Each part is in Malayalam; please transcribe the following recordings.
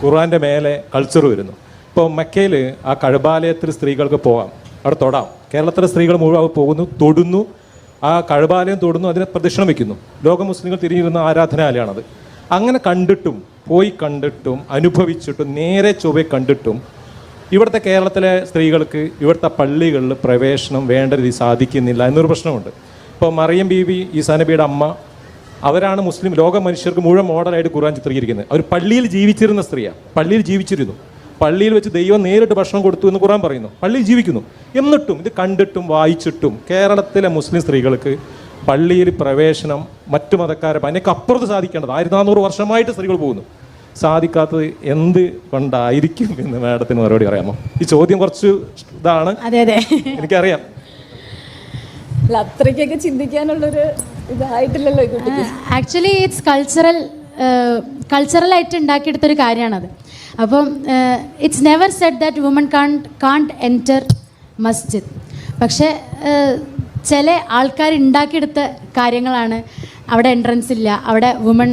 ഖുർആൻ്റെ മേലെ കൾച്ചർ വരുന്നു. ഇപ്പോൾ മക്കയിൽ ആ കഴബാലയത്തിൽ സ്ത്രീകൾക്ക് പോകാം, അവിടെ തൊടാം. കേരളത്തിലെ സ്ത്രീകൾ മുഴുവൻ പോകുന്നു, തൊടുന്നു, ആ കഴബാലയം തൊടുന്നു, അതിനെ പ്രദക്ഷിണം വയ്ക്കുന്നു. ലോക മുസ്ലിങ്ങൾ തിരിഞ്ഞിരുന്ന ആരാധനാലയമാണത്. അങ്ങനെ കണ്ടിട്ടും കണ്ടിട്ടും അനുഭവിച്ചിട്ടും നേരെ ചൊവ്വെ കണ്ടിട്ടും ഇവിടുത്തെ കേരളത്തിലെ സ്ത്രീകൾക്ക് ഇവിടുത്തെ പള്ളികളിൽ പ്രവേശനം വേണ്ട രീതി സാധിക്കുന്നില്ല എന്നൊരു പ്രശ്നമുണ്ട്. ഇപ്പോൾ മറിയം ബീവി, ഈസാ നബിയുടെ അമ്മ, അവരാണ് മുസ്ലിം ലോക മനുഷ്യർക്ക് മുഴുവൻ മോഡലായിട്ട് ഖുർആൻ ചിത്രീകരിക്കുന്നത്. അവർ പള്ളിയിൽ ജീവിച്ചിരുന്ന സ്ത്രീയാണ്, പള്ളിയിൽ ജീവിച്ചിരുന്നു, പള്ളിയിൽ വെച്ച് ദൈവം നേരിട്ട് ഭക്ഷണം കൊടുത്തു എന്ന് ഖുർആൻ പറയുന്നു, പള്ളിയിൽ ജീവിക്കുന്നു. എന്നിട്ടും ഇത് കണ്ടിട്ടും വായിച്ചിട്ടും കേരളത്തിലെ മുസ്ലിം സ്ത്രീകൾക്ക് പള്ളിയിൽ പ്രവേശനം മറ്റു മതക്കാരെ അതിനൊക്കെ അപ്പുറത്ത് സാധിക്കേണ്ടത് 1400 വർഷമായിട്ട് സ്ത്രീകൾ പോകുന്നു, സാധിക്കാത്തത് എന്ത് കൊണ്ടായിരിക്കും എന്ന് മാഡത്തിന് മറുപടി അറിയാമോ? ഈ ചോദ്യം കുറച്ച് ഇതാണ്, എനിക്കറിയാം. അത്രയ്ക്കൊക്കെ ചിന്തിക്കാനുള്ളൊരു ഇതായിട്ടില്ലല്ലോ. ആക്ച്വലി ഇറ്റ്സ് കൾച്ചറലായിട്ട് ഉണ്ടാക്കിയെടുത്തൊരു കാര്യമാണത്. അപ്പം it's never said that woman can't enter മസ്ജിദ്. പക്ഷേ ചില ആൾക്കാർ ഉണ്ടാക്കിയെടുത്ത കാര്യങ്ങളാണ് അവിടെ എൻട്രൻസ് ഇല്ല, അവിടെ വുമൺ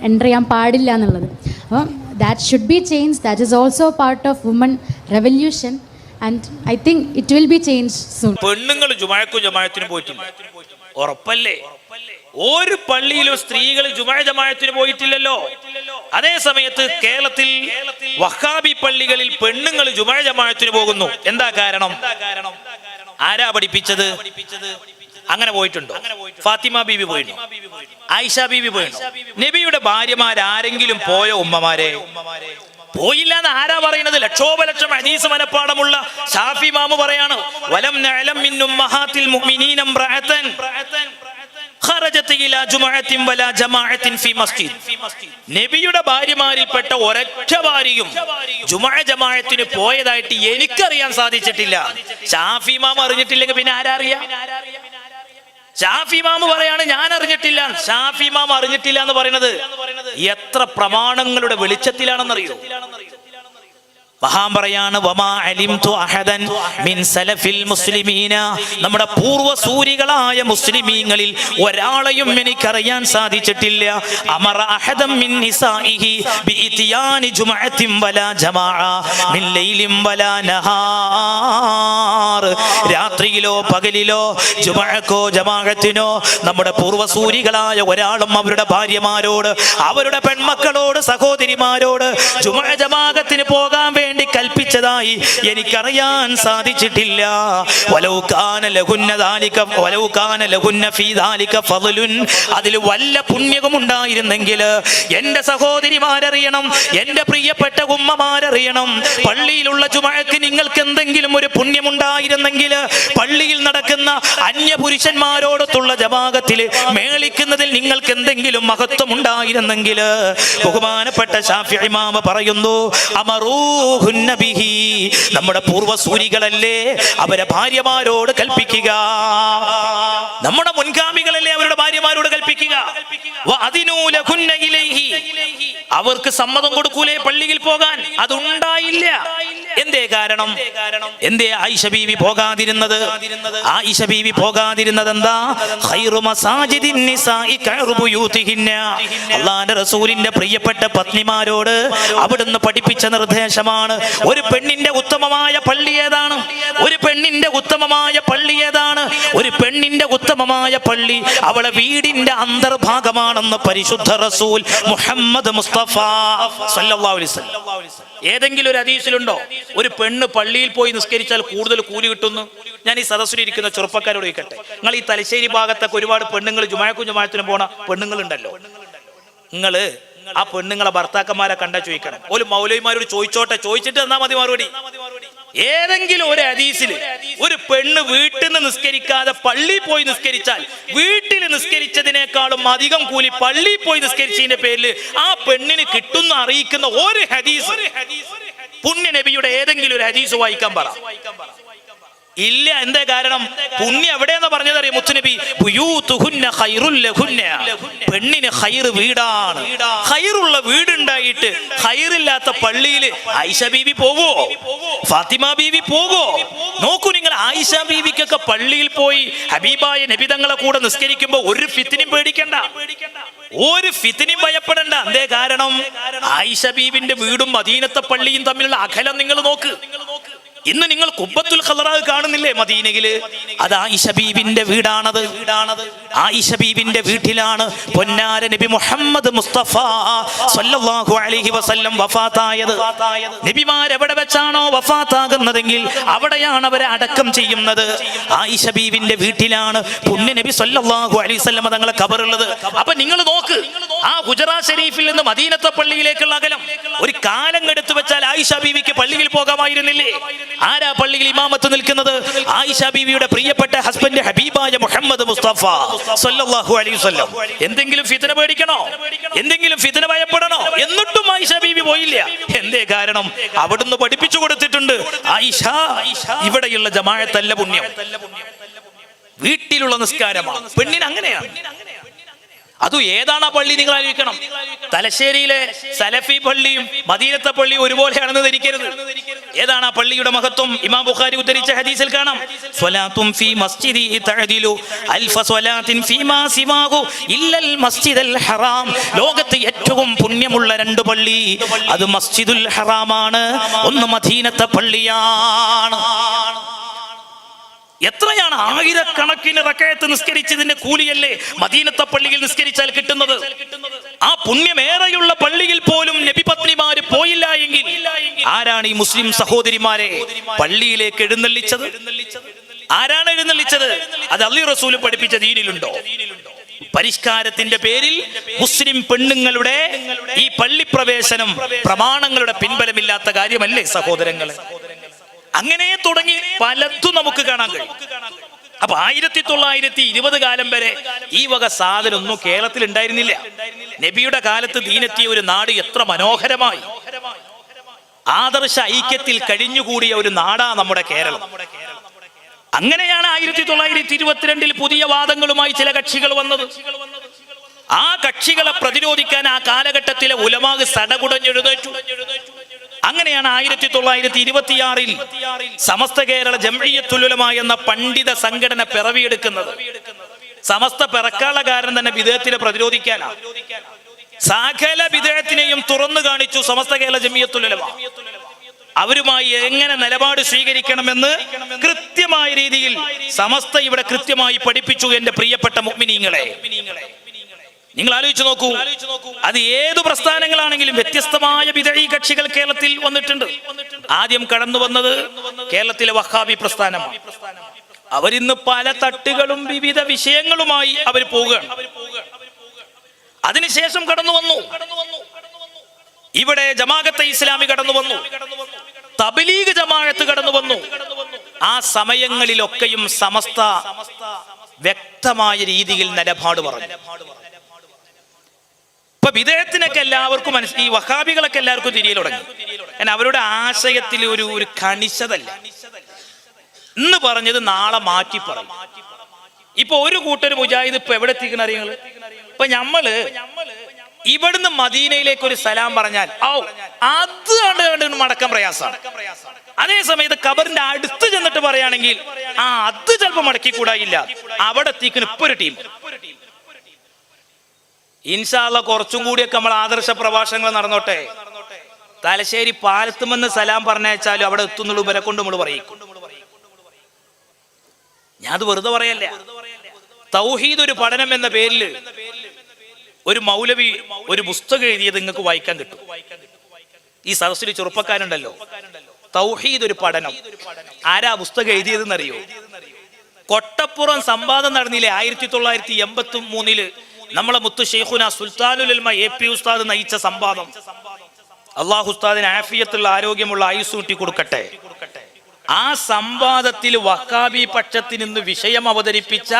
എൻ്റർ ചെയ്യാൻ പാടില്ല എന്നുള്ളത്. അപ്പം that should be change. That is also part of woman revolution and I think it will be change soon. പെണ്ണുങ്ങൾ ജമാഅത്തിനും പോയിട്ടില്ല, ഉറപ്പല്ലേ? ഒരു പള്ളിയിലും സ്ത്രീകൾ ജമാഅത്തിന് പോയിട്ടില്ലല്ലോ. അതേ സമയത്ത് കേരളത്തിൽ വഹാബി പള്ളികളിൽ പെണ്ണുങ്ങൾ ജമാഅത്തിന് പോകുന്നു. എന്താ കാരണം? ആരാ പഠിപ്പിച്ചത്? അങ്ങനെ പോയിട്ടുണ്ടോ? ഫാത്തിമ ബീബി പോയിട്ടുണ്ടോ? ആയിഷ ബീബി പോയിട്ടുണ്ടോ? നബിയുടെ ഭാര്യമാരാരെങ്കിലും പോയോ? ഉമ്മമാരെ പോയില്ല എന്ന് ആരാ പറയുന്നത്? ലക്ഷോപലക്ഷം ഹദീസ് മനപ്പാടമുള്ള ഷാഫി ഇമാം പറയാണ്, വലം നഅലം മിൻ ഉമ്മഹാത്തിൽ മുഅ്മിനീന ഇംറഅതൻ ഖറജത് ഇലാ ജുമുഅത്തിൻ വലാ ജമാഅത്തിൻ ഫീ മസ്ജിദ്. നബിയുടെ ഭാര്യമാരിൽപ്പെട്ട ഒരൊറ്റ ഭാര്യയും ജുമുഅ ജമാഅത്തിന് പോയതായിട്ട് എനിക്കറിയാൻ സാധിച്ചിട്ടില്ല. ഷാഫി ഇമാം അറിഞ്ഞിട്ടില്ലെങ്കിൽ പിന്നെ ആരാ അറിയാ? ഷാഫി ഇമാം പറയാണ് ഞാൻ അറിഞ്ഞിട്ടില്ല. ഷാഫി ഇമാം അറിഞ്ഞിട്ടില്ല എന്ന് പറയുന്നത് എത്ര പ്രമാണങ്ങളുടെ വെളിച്ചത്തിലാണെന്നറിയോ? മഹാൻ പറയാണ്, വമാ അലിംതു അഹദൻ മിൻ സലഫിൽ മുസ്ലിമീന, നമ്മുടെ പൂർവ്വസൂരികളായ മുസ്ലിമീങ്ങളിൽ ഒരാളെയും എനിക്കറിയാൻ സാധിച്ചിട്ടില്ല. അമറ അഹദൻ മിൻ നിസാഇഹി ബിഇതിയാനി ജുമുഅത്തിൻ വലാ ജമാഅ മിൻ ലൈലിൻ വലാ നഹാർ, രാത്രിയിലോ പകലിലോ ജുമുഅക്കോ ജമാഅത്തിനോ നമ്മുടെ പൂർവ്വസൂരികളായ ഒരാളും അവരുടെ ഭാര്യമാരോട്, അവരുടെ പെൺമക്കളോട്, സഹോദരിമാരോട് ജുമുഅ ജമാഅത്തിന് പോകാൻ വേണ്ടി കൽപ്പിച്ചതായി എനിക്കറിയാൻ സാധിച്ചിട്ടില്ല. അതിൽ വല്ല പുണ്യവും ഉണ്ടായിരുന്നെങ്കിൽ എന്റെ സഹോദരിമാരറിയണം, എന്റെ പ്രിയപ്പെട്ട ഉമ്മമാരറിയണം. പള്ളിയിലുള്ള ജുമുഅക്ക് നിങ്ങൾക്ക് എന്തെങ്കിലും ഒരു പുണ്യമുണ്ടായിരുന്നെങ്കിൽ, പള്ളിയിൽ നടക്കുന്ന അന്യപുരുഷന്മാരോടൊത്തുള്ള ജമാഅത്തിൽ മേളിക്കുന്നതിൽ നിങ്ങൾക്ക് എന്തെങ്കിലും മഹത്വം ഉണ്ടായിരുന്നെങ്കിൽ, ബഹുമാനപ്പെട്ട ശാഫിഈ ഇമാം പറയുന്നു, നമ്മുടെ പൂർവ്വസൂരികളല്ലേ അവരെ ഭാര്യമാരോട് കൽപ്പിക്കുക, നമ്മുടെ മുൻഗാമികളല്ലേ അവരുടെ ഭാര്യമാരോട് കൽപ്പിക്കുക. അവർക്ക് സമ്മതം കൊടുക്കൂലേ പള്ളിയിൽ പോകാൻ? അതുണ്ടായില്ല. എന്തേ കാരണം? എന്തേ ആയിഷ ബീവി പോകാതിരുന്നത്? ആയിഷ ബീവി പോകാതിരുന്നത് എന്താ? ഖൈറു മസാജിദിൻ നിസാഇ ഖൈറു ബുയൂതിഹിന്ന, അല്ലാഹുവിന്റെ റസൂലിന്റെ പ്രിയപ്പെട്ട പത്നിമാരോട് അവിടുന്ന് പഠിപ്പിച്ച നിർദ്ദേശമാണ്. ഒരു പെണ്ണിന്റെ ഉത്തമമായ പള്ളി ഏതാണ്? ഒരു പെണ്ണിന്റെ ഉത്തമമായ പള്ളി ഏതാണ്? ഒരു പെണ്ണിന്റെ ഉത്തമമായ പള്ളി അവളെ വീടിന്റെ അന്തർഭാഗമാണെന്ന് പരിശുദ്ധ റസൂൽ മുഹമ്മദ് മുസ്തഫ സല്ലല്ലാഹു അലൈഹി വസല്ലം. ഏതെങ്കിലും ഒരു ഹദീസിലുണ്ടോ ഒരു പെണ്ണ് പള്ളിയിൽ പോയി നിസ്കരിച്ചാൽ കൂടുതൽ കൂലി കിട്ടുന്നു? ഞാൻ ഈ സദസ്സിലിരിക്കുന്ന ചെറുപ്പക്കാരോട് ചോദിക്കട്ടെ, നിങ്ങൾ ഈ തലശ്ശേരി ഭാഗത്തൊക്കെ ഒരുപാട് പെണ്ണുങ്ങൾ ജുമാഅത്തിനും പോണ പെണ്ണുങ്ങളുണ്ടല്ലോ, നിങ്ങള് ആ പെണ്ണുങ്ങളെ ഭർത്താക്കന്മാരെ കണ്ടാ ചോദിക്കണം. ഒരു മൗലവിമാരോട് ചോദിച്ചോട്ടെ, ചോദിച്ചിട്ട് തന്നാ മതി മറുപടി. ഏതെങ്കിലും ഒരു ഹദീസിൽ ഒരു പെണ്ണ് വീട്ടിൽ നിന്ന് നിസ്കരിക്കാതെ പള്ളിയിൽ പോയി നിസ്കരിച്ചാൽ വീട്ടിൽ നിസ്കരിച്ചതിനേക്കാളും അധികം കൂലി പള്ളിയിൽ പോയി നിസ്കരിച്ചതിന്റെ പേരിൽ ആ പെണ്ണിന് കിട്ടുന്ന അറിയിക്കുന്ന ഒരു ഹദീസ്, പുണ്യ നബിയുടെ ഏതെങ്കിലും ഒരു ഹദീസ് വായിക്കാൻ പറ. ഇല്ല. എന്താ കാരണം? പുണ്യം എവിടെയെന്ന് പറഞ്ഞതറിയാം മുത്തുനബി, പെണ്ണിന് ഖൈറ് വീടാണ്. ഖൈറുള്ള വീടുണ്ടായിട്ട് ഖൈറില്ലാത്ത പള്ളിയിൽ ആയിഷ ബീവി പോവോ? ഫാത്തിമ ബീവി പോവോ? നോക്കൂ നിങ്ങൾ, ആയിഷ ബീവിക്കൊക്കെ പള്ളിയിൽ പോയി ഹബീബായ നബി തങ്ങളെ കൂടെ നിസ്കരിക്കുമ്പോ ഒരു ഫിത്തിനും പേടിക്കണ്ട, ഒരു ഫിത്തിനും ഭയപ്പെടണ്ട. എന്തേ കാരണം? ആയിഷ ബീവിന്റെ വീടും മദീനത്തെ പള്ളിയും തമ്മിലുള്ള അകലം നിങ്ങൾ നോക്ക്. ഇന്ന് നിങ്ങൾ ഖുബ്ബത്തുൽ ഖളറാ കാണുന്നില്ലേ മദീനയില്? അത് ആയിഷ ബീവിന്റെ വീടാണത്. ആയിഷ ബീവിന്റെ വീട്ടിലാണ് പൊന്നാര നബി മുഹമ്മദ് മുസ്തഫ സല്ലല്ലാഹു അലൈഹി വസല്ലം വഫാത്തായത്. നബിമാർ എവിടെ വെച്ചാണോ വഫാത്താകുന്നതെങ്കിൽ അവിടെയാണ് അവരെ അടക്കം ചെയ്യുന്നത്. ആയിഷ ബീവിന്റെ വീട്ടിലാണ് പുണ്യ നബി സല്ലല്ലാഹു അലൈഹി വസല്ലം തങ്ങളെ ഖബറുള്ളത്. അപ്പൊ നിങ്ങൾ നോക്ക്, ആ ഗുജറാത്ത് ഷരീഫിൽ നിന്ന് മദീനത്തെ പള്ളിയിലേക്കുള്ള അകലം ഒരു കാലം എടുത്തു വെച്ചാൽ ആയിഷ ബീവിക്ക് പള്ളിയിൽ പോകാമായിരുന്നില്ലേ? ആരാ പള്ളിയിൽ ഇമാമത്ത് നിൽക്കുന്നത്? ആയിഷ ബീവിയുടെ പ്രിയപ്പെട്ട ഹസ്ബൻഡ് ഹബീബായ മുഹമ്മദ് മുസ്തഫ സല്ലല്ലാഹു അലൈഹി വസല്ലം. എന്തെങ്കിലും ഫിത്ന പേടിക്കണോ? എന്തെങ്കിലും ഫിത്ന ഭയപ്പെടണോ? എന്നിട്ടും ആയിഷ ബീവി പോയില്ല. എന്തേ കാരണം? അവിടുന്ന് പഠിപ്പിച്ചു കൊടുത്തിട്ടുണ്ട്, ആയിഷ ഇവിടെയുള്ള ജമാഅത്തല്ല പുണ്യം, വീട്ടിലുള്ള നിസ്കാരമാണ്. പെണ്ണിന് അങ്ങനെയാണ്. അതും ഏതാണ് ആ പള്ളി നിങ്ങൾ ആലോചിക്കണം. തലശ്ശേരിയിലെ സലഫി പള്ളിയും മദീനത്തെ പള്ളിയും ഒരുപോലെയാണെന്ന് ധരിക്കരുത്. ഏതാണ് ആ പള്ളിയുടെ മഹത്വം? ഇമാം ബുഖാരി ഉദ്ധരിച്ച ഹദീസിൽ കാണാം, സ്വലാത്തും ഫീ മസ്ജിദി തഅദിലു അൽഫ സ്വലാത്തിൻ ഫീമാ സിവാഹു ഇല്ലൽ മസ്ജിദൽ ഹറാം. ലോകത്ത് ഏറ്റവും പുണ്യമുള്ള രണ്ട് പള്ളി അത് മസ്ജിദുൽ ഹറാമാണ്, ഒന്ന് മദീനത്തെ പള്ളിയാണ്. എത്രയാണ്? ആയിരക്കണക്കിന് റക്അത്ത് നിസ്കരിച്ചതിന്റെ കൂലിയല്ലേ മദീനത്തെ പള്ളിയിൽ നിസ്കരിച്ചാൽ കിട്ടുന്നത്? ആ പുണ്യമേറെയുള്ള പള്ളിയിൽ പോലും നബി പത്നിമാര് പോയില്ല എങ്കിൽ ആരാണ് ഈ മുസ്ലിം സഹോദരിമാരെ പള്ളിയിലേക്ക് എഴുന്നള്ളിച്ചത്? ആരാണ് എഴുന്നള്ളിച്ചത്? അത് അല്ലാഹു റസൂൽ പഠിപ്പിച്ച ദീനിലുണ്ടോ? പരിഷ്കാരത്തിന്റെ പേരിൽ മുസ്ലിം പെണ്ണുങ്ങളുടെ ഈ പള്ളി പ്രവേശനം പ്രമാണങ്ങളുടെ പിൻബലമില്ലാത്ത കാര്യമല്ലേ സഹോദരങ്ങളെ? അങ്ങനെ തുടങ്ങി പലതും നമുക്ക് കാണാൻ കഴിയും. അപ്പൊ 1920 കാലം വരെ ഈ വക സാധനമൊന്നും കേരളത്തിൽ ഉണ്ടായിരുന്നില്ല. നബിയുടെ കാലത്ത് ദീനെത്തിയ ഒരു നാട് എത്ര മനോഹരമായി ആദർശ ഐക്യത്തിൽ കഴിഞ്ഞുകൂടിയ ഒരു നാടാ നമ്മുടെ കേരളം. അങ്ങനെയാണ് 1922 പുതിയ വാദങ്ങളുമായി ചില കക്ഷികൾ വന്നത്. ആ കക്ഷികളെ പ്രതിരോധിക്കാൻ ആ കാലഘട്ടത്തിലെ ഉലമാഗ് സടകുടഞ്ഞെഴുന്നേറ്റു. അങ്ങനെയാണ് 1926 സമസ്ത കേരള ജംഇയ്യത്തുൽ ഉലമ എന്ന പണ്ഡിത സംഘടന പിറവിയെടുക്കുന്നത്. സമസ്ത പിറക്കാനുള്ള കാരണം തന്നെ വിദേഹത്തിനെ പ്രതിരോധിക്കാനാണ്. സകല വിദേഹത്തിനെയും തുറന്നു കാണിച്ചു സമസ്ത കേരള ജംഇയ്യത്തുൽ ഉലമ. അവരുമായി എങ്ങനെ നിലപാട് സ്വീകരിക്കണമെന്ന് കൃത്യമായ രീതിയിൽ സമസ്ത ഇവിടെ കൃത്യമായി പഠിപ്പിച്ചു. എന്റെ പ്രിയപ്പെട്ട മുഅ്മിനീങ്ങളെ, നിങ്ങൾ ആലോചിച്ച് നോക്കൂ. അത് ഏതു പ്രസ്ഥാനങ്ങളാണെങ്കിലും വ്യത്യസ്തമായ ബിദ്ഈ കക്ഷികൾ കേരളത്തിൽ വന്നിട്ടുണ്ട്. ആദ്യം കടന്നു വന്നത് കേരളത്തിലെ വഹാബി പ്രസ്ഥാനമാണ്. അവരിന്ന് പല തട്ടുകളും വിവിധ വിഷയങ്ങളുമായി അവർ പോവുകയാണ്. അതിനുശേഷം കടന്നു വന്നു ഇവിടെ ജമാഅത്തെ ഇസ്ലാമി കടന്നു വന്നു, തബ്ലീഗ് ജമാഅത്ത് കടന്നു വന്നു. ആ സമയങ്ങളിലൊക്കെയും സമസ്ത വ്യക്തമായ രീതിയിൽ നിലപാട് പറഞ്ഞു. ഇപ്പൊ വിദേഹത്തിനൊക്കെ എല്ലാവർക്കും ഈ വഹാബികളൊക്കെ എല്ലാവർക്കും തിരിയൽ തുടങ്ങി. കാരണം അവരുടെ ആശയത്തിൽ ഒരു കണിശതല്ല. ഇന്ന് പറഞ്ഞത് നാളെ മാറ്റി പറയും. ഇപ്പൊ ഒരു കൂട്ടർ മുജാഹിദ് ഇപ്പൊ എവിടെ എത്തിക്കുന്ന അറിയങ്ങള്? ഇപ്പൊ ഞമ്മള് ഇവിടുന്ന് മദീനയിലേക്ക് ഒരു സലാം പറഞ്ഞാൽ അത് കണ്ട് മടക്കാൻ പ്രയാസമാണ്. അതേ സമയത്ത് ഖബറിന്റെ അടുത്ത് ചെന്നിട്ട് പറയുകയാണെങ്കിൽ അത് ചിലപ്പോ മടക്കിക്കൂടായില്ല. അവിടെ എത്തിക്കുന്ന ഇപ്പൊ ഒരു ടീം. ഇൻഷാ അല്ലാഹ് കുറച്ചും കൂടിയൊക്കെ നമ്മൾ ആദർശ പ്രഭാഷണങ്ങൾ നടന്നോട്ടെ. തലശ്ശേരി പാലത്തുമെന്ന് സലാം പറഞ്ഞയച്ചാലും അവിടെ എത്തുന്നുള്ളൂ ഇവരെ കൊണ്ട് നമ്മൾ പറയും. ഞാൻ അത് വെറുതെ പറയല്ല. തൗഹീദ് ഒരു പഠനം എന്ന പേരിൽ ഒരു മൗലവി ഒരു പുസ്തകം എഴുതിയത് നിങ്ങൾക്ക് വായിക്കാൻ കിട്ടും. ഈ സദസ്സിൽ ചെറുപ്പക്കാരുണ്ടല്ലോ, തൗഹീദ് ഒരു പഠനം. ആരാ പുസ്തകം എഴുതിയതെന്നറിയോ? കൊട്ടപ്പുറം സംവാദം നടന്നില്ലേ 1983 നമ്മളെ മുത്തു ശൈഖുന സുൽത്താനുൽ ഉലമ AP ഉസ്താദ് നയിച്ച സംവാദം. അല്ലാഹു ഉസ്താദിന് ആഫിയത്തുള്ള ആരോഗ്യമുള്ള ആയുസ് കൂട്ടി കൊടുക്കട്ടെ. ആ സംവാദത്തിൽ വഹാബി പക്ഷത്തിൽ നിന്ന് വിഷയം അവതരിപ്പിച്ച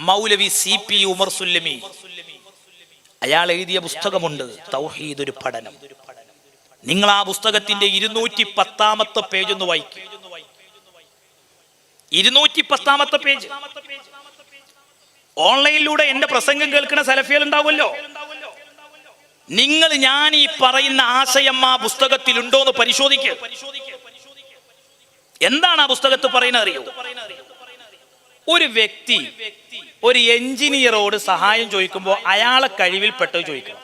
മൗലവി CP ഉമർ സുല്ലമി, അയാൾ എഴുതിയ പുസ്തകമുണ്ട് തൗഹീദ് ഒരു പഠനം. നിങ്ങൾ ആ പുസ്തകത്തിന്റെ 210 പേജ് ഒന്ന് വായിക്കും. 210 പേജ്. ഓൺലൈനിലൂടെ എന്റെ പ്രസംഗം കേൾക്കുന്ന സലഫികൾ ഉണ്ടാവുമല്ലോ. നിങ്ങൾ ഞാൻ ഈ പറയുന്ന ആശയം ആ പുസ്തകത്തിൽ ഉണ്ടോ എന്ന് പരിശോധിക്കുക. എന്താണ് ആ പുസ്തകത്ത് പറയുന്നത് അറിയോ? ഒരു വ്യക്തി ഒരു എഞ്ചിനീയറോട് സഹായം ചോദിക്കുമ്പോൾ അയാളെ കഴിവിൽപ്പെട്ടത് ചോദിക്കണം.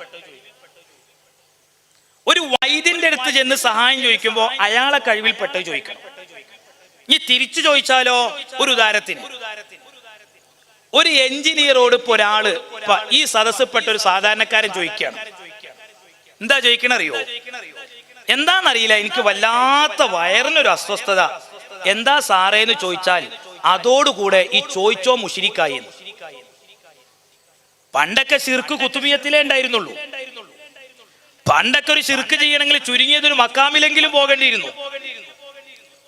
ഒരു വൈദ്യന്റെ അടുത്ത് ചെന്ന് സഹായം ചോദിക്കുമ്പോൾ അയാളെ കഴിവിൽപ്പെട്ടത് ചോദിക്കണം. ഇനി തിരിച്ചു ചോദിച്ചാലോ, ഒരു ഉദാഹരണത്തിന് ഒരു എഞ്ചിനീയറോട് ഇപ്പൊ ഒരാള് ഈ സദസ്സിൽപ്പെട്ട ഒരു സാധാരണക്കാരൻ ചോദിക്കുകയാണ്. എന്താ ചോദിക്കണ അറിയോ? എന്താന്നറിയില്ല, എനിക്ക് വല്ലാത്ത വയറിനൊരു അസ്വസ്ഥത, എന്താ സാറേന്ന് ചോദിച്ചാൽ അതോടുകൂടെ ഈ ചോദിച്ചോ മുശ്രിക്കായി. പണ്ടൊക്കെ ശിർക്ക് കുത്തുബിയത്തിലേ ഉണ്ടായിരുന്നുള്ളൂ. പണ്ടൊക്കെ ഒരു ശിർക്ക് ചെയ്യണമെങ്കിൽ ചുരുങ്ങിയതൊരു മക്കാമിലെങ്കിലും പോകേണ്ടിയിരുന്നു.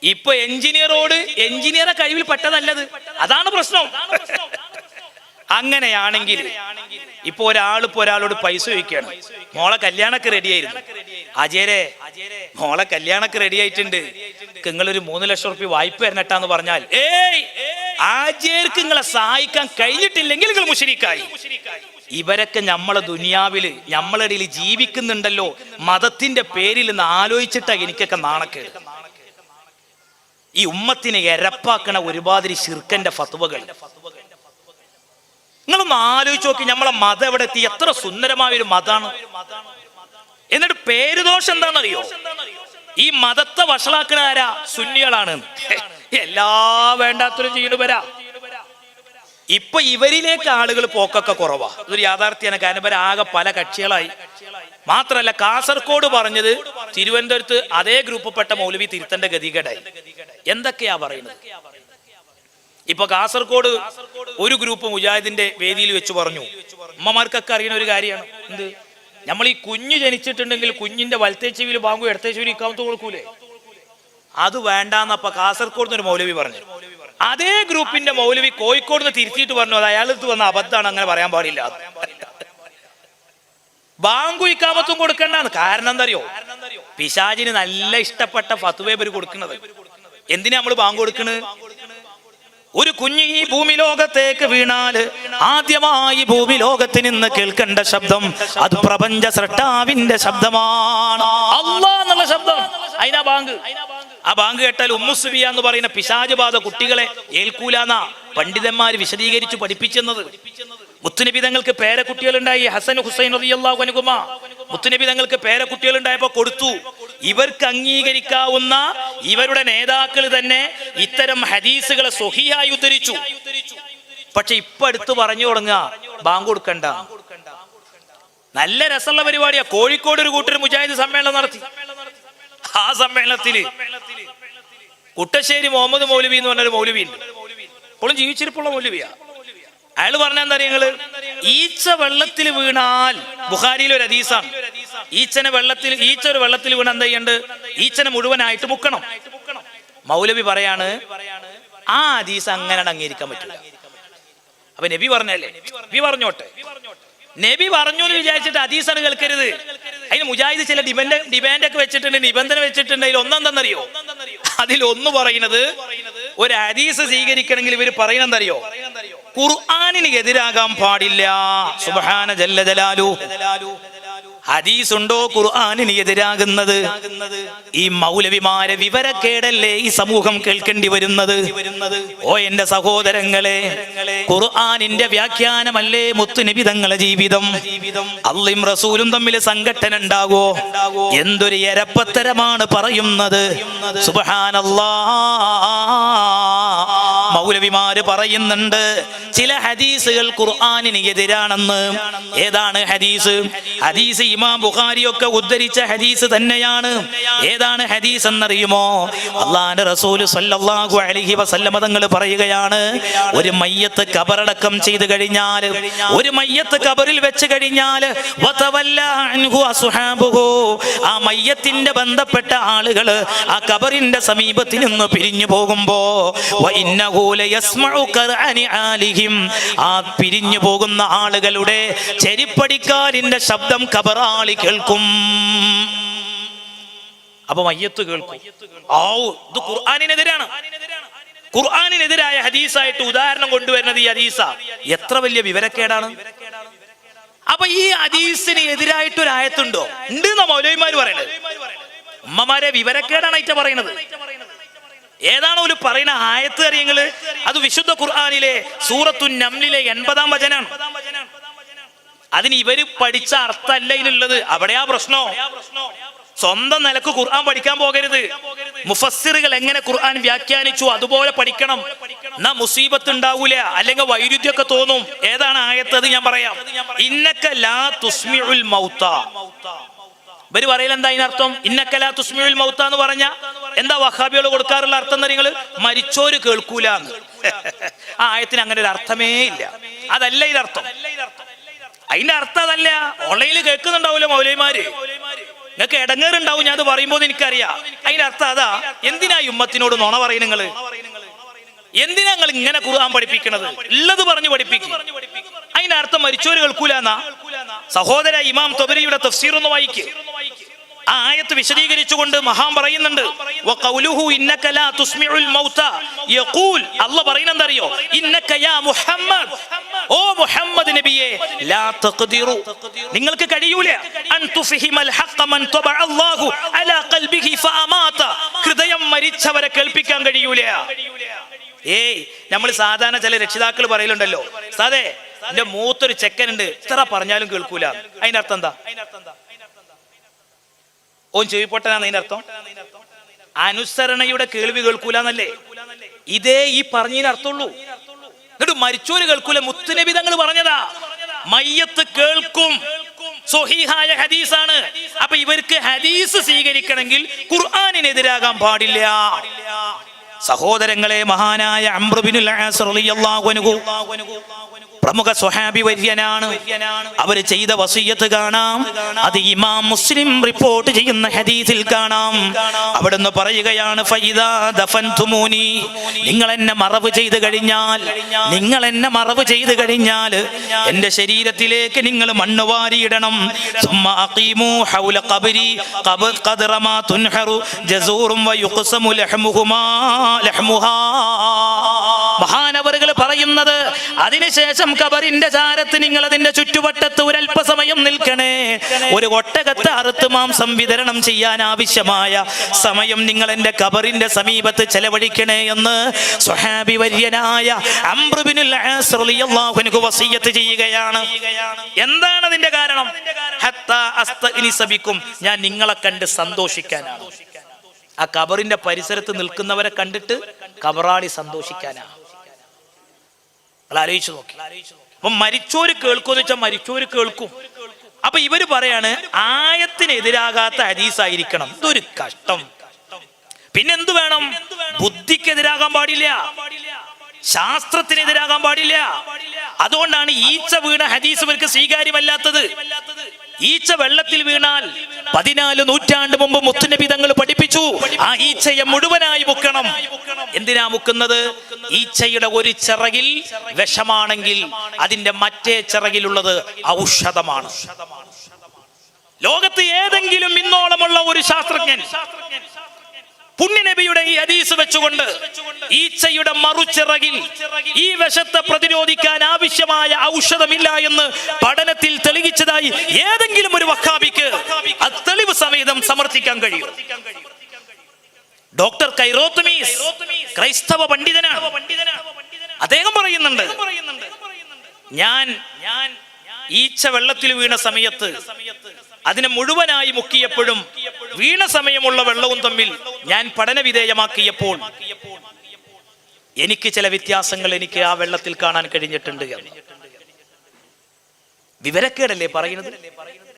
ഇപ്പൊ എഞ്ചിനീയറെ കഴിവിൽ പെട്ടതല്ലത്, അതാണ് പ്രശ്നം. അങ്ങനെയാണെങ്കിൽ ഇപ്പൊ ഒരാളോട് പൈസ ചോദിക്കുകയാണ്. മോളെ കല്യാണൊക്കെ റെഡി ആയിരുന്നു. അജയരെ മോളെ കല്യാണൊക്കെ റെഡി ആയിട്ടുണ്ട്, നിങ്ങളൊരു 3 ലക്ഷം റുപ്യ വായ്പ തരണട്ടാന്ന് പറഞ്ഞാൽ, ഏയ് ആജയർക്ക് നിങ്ങളെ സഹായിക്കാൻ കഴിഞ്ഞിട്ടില്ലെങ്കിൽ നിങ്ങൾ മുശ്രിക്കായി. ഇവരൊക്കെ നമ്മളെ ദുനിയാവില് നമ്മളെ ഇടയിൽ ജീവിക്കുന്നുണ്ടല്ലോ, മതത്തിന്റെ പേരിൽ നിന്ന് ആലോചിച്ചിട്ടാ എനിക്കൊക്കെ നാണക്കേട്. ഈ ഉമ്മത്തിനെ എരപ്പാക്കണ ഒരുപാട് ശിർക്കന്റെ ഫത്വകൾ നിങ്ങളൊന്ന് ആലോചിച്ച് നോക്കി. നമ്മളെ മതം എവിടെ എത്തി? എത്ര സുന്ദരമായ ഒരു മതാണ്. എന്നിട്ട് പേരുദോഷം എന്താണെന്നറിയോ? ഈ മതത്തെ വഷളാക്കണ ആരാ? സുന്നികളാണ്. എല്ലാ വേണ്ടാത്തവരും ചെയ്യുന്നവരാ. ഇപ്പൊ ഇവരിലേക്ക് ആളുകൾ പോക്കൊക്കെ കുറവാ. ഇതൊരു യാഥാർത്ഥ്യമാണ്. കാരണം ഇവർ ആകെ പല കക്ഷികളായി. മാത്രല്ല കാസർഗോഡ് പറഞ്ഞത് തിരുവനന്തപുരത്ത് അതേ ഗ്രൂപ്പിൽപ്പെട്ട മൗലവി തിരുത്തേണ്ട ഗതികേടായി. എന്തൊക്കെയാ പറയുന്നത്? ഇപ്പൊ കാസർഗോഡ് ഒരു ഗ്രൂപ്പ് മുജാഹിദിന്റെ വേദിയിൽ വെച്ച് പറഞ്ഞു, ഉമ്മമാർക്കൊക്കെ അറിയുന്ന ഒരു കാര്യമാണ്. എന്ത്? നമ്മൾ ഈ കുഞ്ഞ് ജനിച്ചിട്ടുണ്ടെങ്കിൽ കുഞ്ഞിന്റെ വലത്തേ ചെവിയിൽ ബാങ്കു ഇടത്തേ ചെവിയിൽ ഇക്കാമത്ത് കൊടുക്കൂലേ? അത് വേണ്ടാന്നപ്പ കാസർഗോഡ് ഒരു മൗലവി പറഞ്ഞു. അതേ ഗ്രൂപ്പിന്റെ മൗലവി കോഴിക്കോട് നിന്ന് തിരുത്തിയിട്ട് പറഞ്ഞു, അത് അയാളടുത്ത് വന്ന അബദ്ധാണ്, അങ്ങനെ പറയാൻ പാടില്ല. ബാങ്കു ഇക്കാമത്തും കൊടുക്കണ്ടാന്ന്. കാരണം എന്തറിയോ? പിശാചിന് നല്ല ഇഷ്ടപ്പെട്ട ഫത്വ ഇവർ കൊടുക്കുന്നത്. എന്തിനാ നമ്മൾ ബാങ്ക് കൊടുക്കണത്? ഒരു കുഞ്ഞ് ഈ ഭൂമി ലോകത്തേക്ക് വീണാല് ആദ്യമായി ഭൂമി ലോകത്ത് നിന്ന് കേൾക്കേണ്ട ശബ്ദം അത് പ്രപഞ്ച സൃഷ്ടാവിന്റെ ശബ്ദമാണ്, അല്ലാഹ് എന്നുള്ള ശബ്ദം. അതിനാ ബാങ്ക്. ആ ബാങ്ക് കേട്ടാൽ ഉമ്മുസുബിയ എന്ന് പറയുന്ന പിശാച് ബാധ കുട്ടികളെ ഏൽക്കൂലാന്ന പണ്ഡിതന്മാര് വിശദീകരിച്ചു പഠിപ്പിച്ചെന്നത്. മുത്തുനബി തങ്ങൾക്ക് പേരക്കുട്ടികളുണ്ടായി. ഹസൻ ഹുസൈൻ റളിയല്ലാഹു അൻഹുമാ മുത്തുനബി തങ്ങൾക്ക് പേരക്കുട്ടികളുണ്ടായപ്പോ കൊടുത്തു. ഇവർക്ക് അംഗീകരിക്കാവുന്ന ഇവരുടെ നേതാക്കൾ തന്നെ ഇത്തരം ഹദീസുകളെ സ്വഹീഹായി ഉദ്ധരിച്ചു. പക്ഷെ ഇപ്പൊ അടുത്ത് പറഞ്ഞു തുടങ്ങുക ബാങ്ക് കൊടുക്കണ്ട. നല്ല രസമുള്ള പരിപാടിയാ. കോഴിക്കോട് ഒരു കൂട്ടർ മുജാഹിദ് സമ്മേളനം നടത്തി. ആ സമ്മേളനത്തില് കുട്ടശ്ശേരി മുഹമ്മദ് മൗലവി എന്ന് പറഞ്ഞൊരു മൗലവി ഉണ്ട്. ഇപ്പോഴും ജീവിച്ചിരിപ്പുള്ള മൗലവിയാ. അയാൾ പറഞ്ഞ എന്താ അറിയങ്ങള്? ഈച്ച വെള്ളത്തിൽ വീണാൽ, ബുഖാരിയിലെ ഒരു ഹദീസാണ്, ഈച്ച ഒരു വെള്ളത്തിൽ വീണ എന്താ ചെയ്യണ്ട്? ഈച്ചനെ മുഴുവനായിട്ട് മുക്കണം. മൗലവി പറയാണ് ആ ഹദീസ് അങ്ങനെ അംഗീകരിക്കാൻ പറ്റില്ല. അപ്പൊ നബി പറഞ്ഞല്ലേ, നബി പറഞ്ഞോട്ടെ. നബി പറഞ്ഞു എന്ന് വിചാരിച്ചിട്ട് ഹദീസാണ് കേൾക്കരുത്. അതിന് മുജാഹിദ് ചില ഡിമാൻഡ് ഒക്കെ വെച്ചിട്ടുണ്ട്, നിബന്ധന വെച്ചിട്ടുണ്ട്. അതിൽ ഒന്നെന്താണെന്നറിയോ? അതിലൊന്ന് പറയുന്നത്, ഒരു ഹദീസ് സ്വീകരിക്കണമെങ്കിൽ ഇവർ പറയുന്നത് എന്തറിയോ? ഖുർആനിന് എതിരാകാൻ പാടില്ല. സുബ്ഹാന ജല്ല ജലാലു. ഹദീസ് ഉണ്ടോ ഖുർആനിന് എതിരാകുന്നത്? ഈ മൗലവിമാരെ വിവരക്കേടല്ലേ ഈ സമൂഹം കേൾക്കേണ്ടി വരുന്നത്? ഓ എന്റെ സഹോദരങ്ങളെ, ഖുർആനിന്റെ വ്യാഖ്യാനമല്ലേ മുത്തുനബി തങ്ങളുടെ ജീവിതം. അള്ളയും റസൂലും തമ്മിൽ സംഘട്ടന ഉണ്ടാകോ? എന്തൊരു എരപ്പത്തരമാണ് പറയുന്നത്. സുബ്ഹാനല്ലാഹ്. മൗലവിമാര് പറയുന്നുണ്ട് ചില ഹദീസുകൾ ഖുർആനിന് എതിരാണെന്ന്. ഏതാണ് ഹദീസ്? ഹദീസ് ഇമാം ബുഖാരിയൊക്കെ ഉദ്ധരിച്ച ഹദീസ് തന്നെയാണ്. ഏതാണ് ഹദീസ് എന്നറിയുമോ? അല്ലാഹുവിന്റെ റസൂൽ സല്ലല്ലാഹു അലൈഹി വസല്ലം തങ്ങൾ പറയുകയാണ്, ഒരു മയ്യത്ത് ഖബറടക്കം ചെയ്തു കഴിഞ്ഞാൽ, ഒരു മയ്യത്ത് ഖബറിൽ വെച്ച് കഴിഞ്ഞാൽ ആ മയ്യത്തിന്റെ ബന്ധപ്പെട്ട ആളുകൾ ആ ഖബറിന്റെ സമീപത്തിൽ നിന്ന് പിരിഞ്ഞു പോകുമ്പോ ആ പിരിഞ്ഞു പോകുന്ന ആളുകളുടെ ചെരിപ്പടിക്കാലിന്റെ ശബ്ദം ഖബറാളി കേൾക്കും. അപ്പൊ മയ്യത്ത് കേൾക്കും. ഇത് ഖുർആനിനെതിരാണ്. ഖുർആനിനെതിരായ ഹദീസായിട്ട് ഉദാഹരണം കൊണ്ടുവരുന്നത് ഈ ഹദീസ. എത്ര വലിയ വിവരക്കേടാണ്. അപ്പൊ ഈ ഹദീസിന് എതിരായിട്ട് ഒരു ആയത്തുണ്ടോ? ഉണ്ട് എന്നാ മൗലവിമാര് പറയണത്. ഉമ്മമാരെ വിവരക്കേടാണ് ആയിട്ട് പറയുന്നത്. ഏതാണോ ഒരു പറയുന്ന ആയത്ത് അറിയങ്ങള്? അത് വിശുദ്ധ ഖുർആനിലെ സൂറത്തുൻ നംലിലെ 80-ാം വചനാണ്. അതിന് ഇവര് പഠിച്ച അർത്ഥമല്ല ഇതിനുള്ളത്. അവിടെയാ പ്രശ്നോ. സ്വന്തം നിലക്ക് ഖുർആൻ പഠിക്കാൻ പോകരുത്. മുഫസ്സിറുകൾ എങ്ങനെ ഖുർആൻ വ്യാഖ്യാനിച്ചു അതുപോലെ പഠിക്കണം. എന്നാ മുസീബത്ത് ഉണ്ടാവൂല, അല്ലെങ്കിൽ വൈരുദ്ധ്യമൊക്കെ തോന്നും. ഏതാണ് ആയത്ത്? അത് ഞാൻ പറയാം. ഇന്നക ലാ തുസ്മിഉൽ മൗത. ഇവര് പറയൽ എന്താ ഇതിനർത്ഥം? ഇന്നക ലാ തുസ്മിഉൽ മൗത എന്ന് പറഞ്ഞ എന്താ വഹാബികൾ കൊടുക്കാറുള്ള അർത്ഥം? നിങ്ങള് മരിച്ചോര് കേൾക്കൂല. ആ ആയത്തിന് അങ്ങനെ ഒരു അർത്ഥമേ ഇല്ല. അതല്ല ഇതിനർത്ഥം. അതിന്റെ അർത്ഥം അതല്ല. ഓൺലൈനിൽ കേൾക്കുന്നുണ്ടാവൂല മൗലവിമാര്, നിങ്ങൾക്ക് ഇടങ്ങേറുണ്ടാവും ഞാൻ അത് പറയുമ്പോൾ. എനിക്കറിയാം അതിന്റെ അർത്ഥം അതാ. എന്തിനാ ഈ ഉമ്മത്തിനോട് നുണ പറയും നിങ്ങള്? എന്തിനാ നിങ്ങൾ ഇങ്ങനെ ഖുർആൻ പഠിപ്പിക്കണത്? ഉള്ളത് പറഞ്ഞു പഠിപ്പിക്കും. അതിന്റെ അർത്ഥം മരിച്ചോര് കേൾക്കൂല എന്നാ? സഹോദര, ഇമാം തൊബരിയുടെ തഫ്സീർ ഒന്ന് വായിക്ക്. ആ ആയത്ത് വിശദീകരിച്ചുകൊണ്ട് മഹാൻ പറയുന്നുണ്ട്, വഖൗലുഹു ഇന്നക ലാ തുസ്മിഉൽ മൗത യഖൂൽ. അല്ലാഹു പറയുന്നത് എന്തറിയോ? ഇന്നക യാ മുഹമ്മദ്, ഓ മുഹമ്മദ് നബിയെ, ലാ തഖ്ദിറു, നിങ്ങൾക്ക് കഴിയൂല, അൻ തുഫഹിമൽ ഹഖ മൻ തബഅ അല്ലാഹു അലാ ഖൽബിഹി ഫഅമാത, ഹൃദയം മരിച്ചവരെ കേൾപ്പിക്കാൻ കഴിയൂല. ഏയ്, നമ്മൾ സാധാരണ ചില രക്ഷിതാക്കൾ പറയലുണ്ടല്ലോ, സാദേ എന്റെ മൂത്തൊരു ചെക്കനുണ്ട്, ഇത്ര പറഞ്ഞാലും കേൾക്കൂല. അതിന്റെ അർത്ഥം എന്താ? ഓൻ ചെവിപ്പൊട്ടനാണ് അതിന്റെ അർത്ഥം. അനുസരണയുടെ കേൾവി കേൾക്കൂല എന്നല്ലേ? ഇതേ ഈ പറഞ്ഞതിന് അർത്ഥമുള്ളൂ. എന്നിട്ട് മരിച്ചോര് കേൾക്കൂല. മുത്തുനബി തങ്ങൾ പറഞ്ഞതാ, മയ്യത്ത് കേൾക്കും. സ്വഹീഹായ ഹദീസാണ്. അപ്പൊ ഇവർക്ക് ഹദീസ് സ്വീകരിക്കണമെങ്കിൽ ഖുർആനിനെതിരാകാൻ പാടില്ല. സഹോദരങ്ങളെ, മഹാനായ അംർ ബിനുൽ ആസ് റളിയല്ലാഹു അൻഹു പ്രമുഖ സ്വഹാബി വര്യനാണ്. അവര് ചെയ്ത വസിയ്യത്ത് കാണാം. അത് ഇമാം മുസ്ലിം റിപ്പോർട്ട് ചെയ്യുന്ന ഹദീസിൽ കാണാം. അവിടുന്ന് പറയുകയാണ്, ഫൈദാ ദഫൻതുമൂനി, നിങ്ങൾ എന്നെ മറവ് ചെയ്തു കഴിഞ്ഞാൽ, നിങ്ങൾ എന്നെ മറവ് ചെയ്തു കഴിഞ്ഞാൽ എന്റെ ശരീരത്തിലേക്ക് നിങ്ങൾ മണ്ണ് വാരിയിടണം. സുമ്മ അഖീമു ഹൗല ഖബ്രി ഖദ്റ മാ തുൻഹറു ജസൂറും വയുഖ്സമു ലഹ്മുഹാ. മഹാനവറുകൾ പറയുന്നത്, അതിനുശേഷം ഖബറിന്റെ ചാരത്ത് നിങ്ങൾ അതിന്റെ ചുറ്റുവട്ടത്ത് ഒരല്പസമയം നിൽക്കണേ. ഒരു ഒട്ടകത്തെ അറുത്ത് മാംസം വിതരണം ചെയ്യാൻ ആവശ്യമായ സമയം നിങ്ങൾ എന്റെ ഖബറിന്റെ സമീപത്ത് ചെലവഴിക്കണേ എന്ന് സ്വഹാബി വര്യനായ അംർ ബിനുൽ ആസ് റളിയല്ലാഹു അൻഹു വസിയ്യത്ത് ചെയ്യുകയാണ്. എന്താണ് അതിന്റെ കാരണം? ഹത്താ അസ്തഗ്നിസ ബിക്കും, ഞാൻ നിങ്ങളെ കണ്ട് സന്തോഷിക്കാനാണ്. ആ ഖബറിന്റെ പരിസരത്ത് നിൽക്കുന്നവരെ കണ്ടിട്ട് ഖബറാളി സന്തോഷിക്കാനാണ്. ആലോചിച്ചു നോക്കി. അപ്പൊ മരിച്ചോര് കേൾക്കുമെന്ന് വെച്ചാൽ മരിച്ചോര് കേൾക്കും. അപ്പൊ ഇവര് പറയാണ്, ആയത്തിനെതിരാകാത്ത ഹദീസായിരിക്കണം. ഇതൊരു കഷ്ടം. പിന്നെന്തു വേണം? ബുദ്ധിക്കെതിരാകാൻ പാടില്ല, ശാസ്ത്രത്തിനെതിരാകാൻ പാടില്ല. അതുകൊണ്ടാണ് ഈച്ച വീണ ഹദീസ് ഇവർക്ക് സ്വീകാര്യമല്ലാത്തത്. ഈച്ച വെള്ളത്തിൽ വീണാൽ 14 നൂറ്റാണ്ട് മുമ്പ് മുത്തുനബി തങ്ങൾ പഠിപ്പിച്ചു, ആ ഈച്ചയെ മുഴുവനായി മുക്കണം. എന്തിനാ മുക്കുന്നത്? ഈച്ചയുടെ ഒരു ചിറകിൽ വിഷമാണെങ്കിൽ അതിന്റെ മറ്റേ ചിറകിലുള്ളത് ഔഷധമാണ്. ലോകത്ത് ഏതെങ്കിലും ഇന്നോളമുള്ള ഒരു ശാസ്ത്രജ്ഞൻ പുണ്യനബിയുടെ ഈ ഹദീസ് വെച്ചുകൊണ്ട് ഈച്ചയുടെ മറുചിറകിൽ ഈ വിഷത്തെ പ്രതിരോധിക്കാൻ ആവശ്യമായ ഔഷധമില്ല എന്ന് പഠനത്തിൽ തെളിയിച്ചതായി ഏതെങ്കിലും ഒരു വഹാബിക്ക് അത് തെളിവ് സമേതം സമർത്ഥിക്കാൻ കഴിയും? ഡോക്ടർ കൈറോത്തമീസ് ക്രൈസ്തവ പണ്ഡിതനാണ്. അദ്ദേഹം പറയുന്നുണ്ട്, ഞാൻ ഈച്ച വെള്ളത്തിൽ വീണ സമയത്ത് അതിനെ മുഴുവനായി മുക്കിയപ്പോഴും വീണ സമയമുള്ള വെള്ളവും തമ്മിൽ ഞാൻ പഠനവിധേയമാക്കിയപ്പോൾ എനിക്ക് ചില വ്യത്യാസങ്ങൾ എനിക്ക് ആ വെള്ളത്തിൽ കാണാൻ കഴിഞ്ഞിട്ടുണ്ട്. വിവരക്കേടല്ലേ പറയുന്നത്?